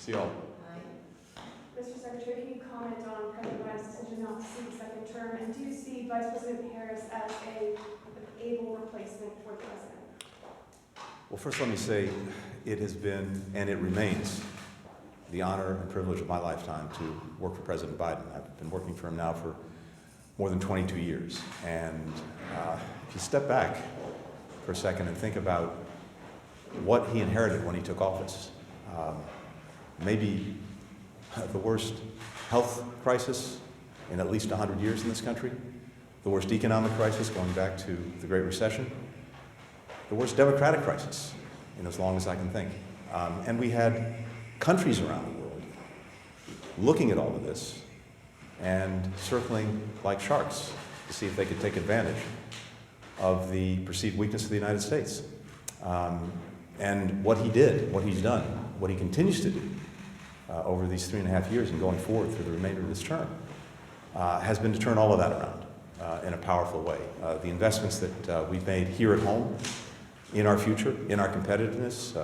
Seal. Mr. Secretary, can you comment on President Biden's decision not to seek a second term? And do you see Vice President Harris as an able replacement for the president? Well, first let me say it has been, and it remains, the honor and privilege of my lifetime to work for President Biden. I've been working for him now for more than 22 years. And if you step back for a second and think about what he inherited when he took office, maybe the worst health crisis in at least 100 years in this country, the worst economic crisis going back to the Great Recession, the worst democratic crisis in as long as I can think. And we had countries around the world looking at all of this and circling like sharks to see if they could take advantage of the perceived weakness of the United States. And what he did, what he's done, what he continues to do over these 3.5 years and going forward through the remainder of this term has been to turn all of that around in a powerful way. The investments that we've made here at home in our future, in our competitiveness,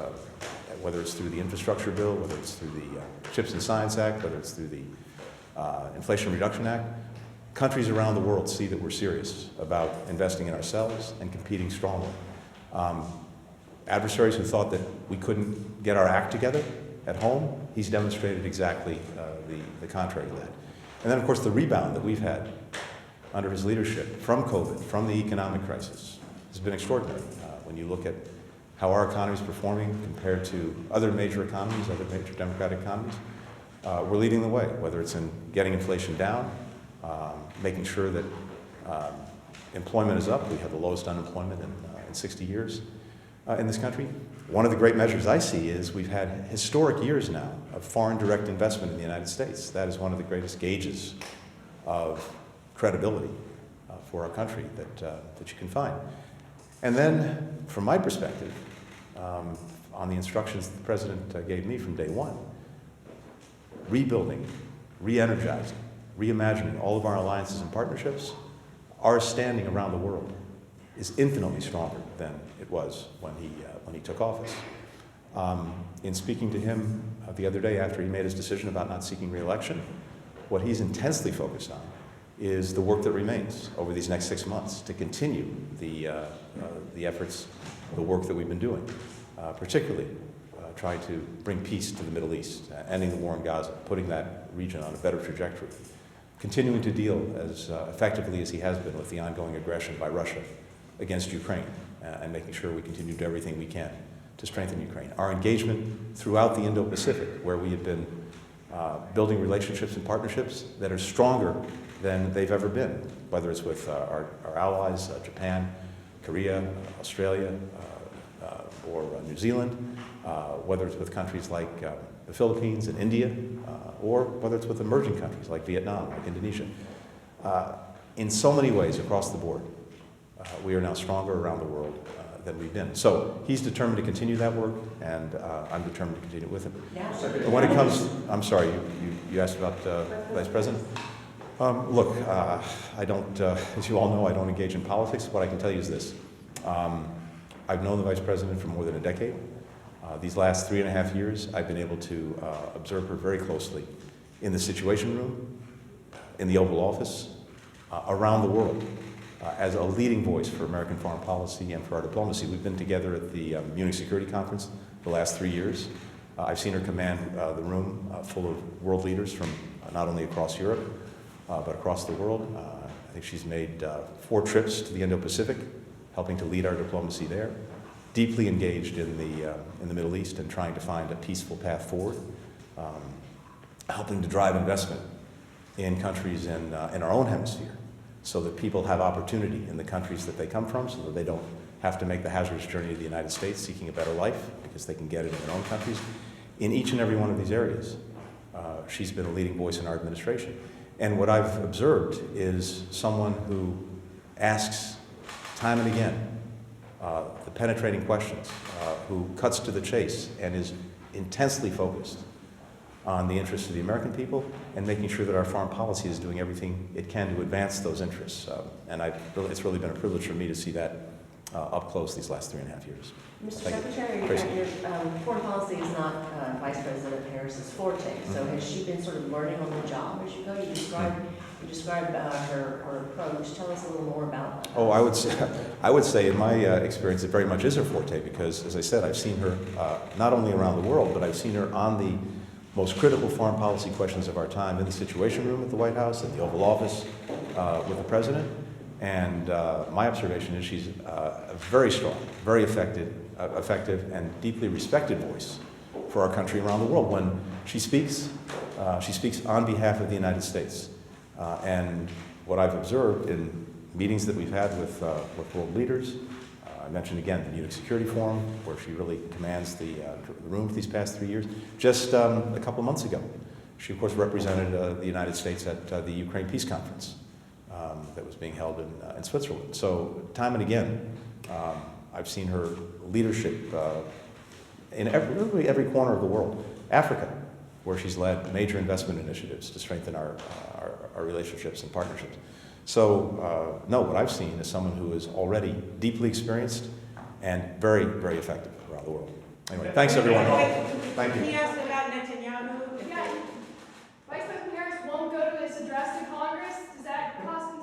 whether it's through the infrastructure bill, whether it's through the CHIPS and Science Act, whether it's through the Inflation Reduction Act, countries around the world see that we're serious about investing in ourselves and competing strongly. Adversaries who thought that we couldn't get our act together at home, he's demonstrated exactly the contrary to that. And then, of course, the rebound that we've had under his leadership from COVID, from the economic crisis, has been extraordinary. When you look at how our economy is performing compared to other major economies, other major democratic economies, we're leading the way, whether it's in getting inflation down, making sure that employment is up. We have the lowest unemployment in 60 years in this country. One of the great measures I see is we've had historic years now of foreign direct investment in the United States. That is one of the greatest gauges of credibility for our country that you can find. And then, from my perspective, on the instructions that the President gave me from day one, rebuilding, re-energizing, reimagining all of our alliances and partnerships, our standing around the world is infinitely stronger than it was when he took office. In speaking to him the other day after he made his decision about not seeking re-election, what he's intensely focused on is the work that remains over these next 6 months to continue the efforts, the work that we've been doing, particularly trying to bring peace to the Middle East, ending the war in Gaza, putting that region on a better trajectory, continuing to deal as effectively as he has been with the ongoing aggression by Russia against Ukraine, and making sure we continue to do everything we can to strengthen Ukraine. Our engagement throughout the Indo-Pacific, where we have been building relationships and partnerships that are stronger than they've ever been, whether it's with our allies, Japan, Korea, Australia, or New Zealand, whether it's with countries like the Philippines and India, or whether it's with emerging countries like Vietnam, like Indonesia. In so many ways across the board, we are now stronger around the world than we've been. So he's determined to continue that work, and I'm determined to continue it with him. And when it comes, I'm sorry, you asked about Vice President? Look, I don't, as you all know, I don't engage in politics. What I can tell you is this. I've known the Vice President for more than a decade. These last 3.5 years, I've been able to observe her very closely in the Situation Room, in the Oval Office, around the world, as a leading voice for American foreign policy and for our diplomacy. We've been together at the Munich Security Conference the last 3 years. I've seen her command the room full of world leaders from not only across Europe, but across the world. I think she's made 4 trips to the Indo-Pacific, helping to lead our diplomacy there, deeply engaged in the Middle East and trying to find a peaceful path forward, helping to drive investment in countries in our own hemisphere, so that people have opportunity in the countries that they come from, so that they don't have to make the hazardous journey to the United States seeking a better life, because they can get it in their own countries. In each and every one of these areas, she's been a leading voice in our administration. And what I've observed is someone who asks time and again the penetrating questions, who cuts to the chase and is intensely focused on the interests of the American people and making sure that our foreign policy is doing everything it can to advance those interests. And it's really been a privilege for me to see that up close these last 3.5 years. Mr. Thank you. Secretary, Tracy. your foreign policy is not Vice President Harris's forte. So Mm-hmm. has she been sort of learning on the job as you go? You described her approach. Tell us a little more about that. Oh, I would say in my experience, it very much is her forte because, as I said, I've seen her not only around the world, but I've seen her on the most critical foreign policy questions of our time in the Situation Room at the White House, in the Oval Office with the President. And my observation is she's a very strong, very effective, and deeply respected voice for our country around the world. When she speaks on behalf of the United States. And what I've observed in meetings that we've had with world leaders, I mentioned again the Munich Security Forum, where she really commands the room for these past 3 years. Just a couple of months ago, she of course represented the United States at the Ukraine Peace Conference that was being held in Switzerland. So time and again, I've seen her leadership in literally every corner of the world. Africa, where she's led major investment initiatives to strengthen our relationships and partnerships. So, no, what I've seen is someone who is already deeply experienced and very, very effective around the world. Anyway, thanks everyone. Thank you. He asked about Netanyahu. Yeah. Vice President Harris won't go to his address to Congress. Does that cause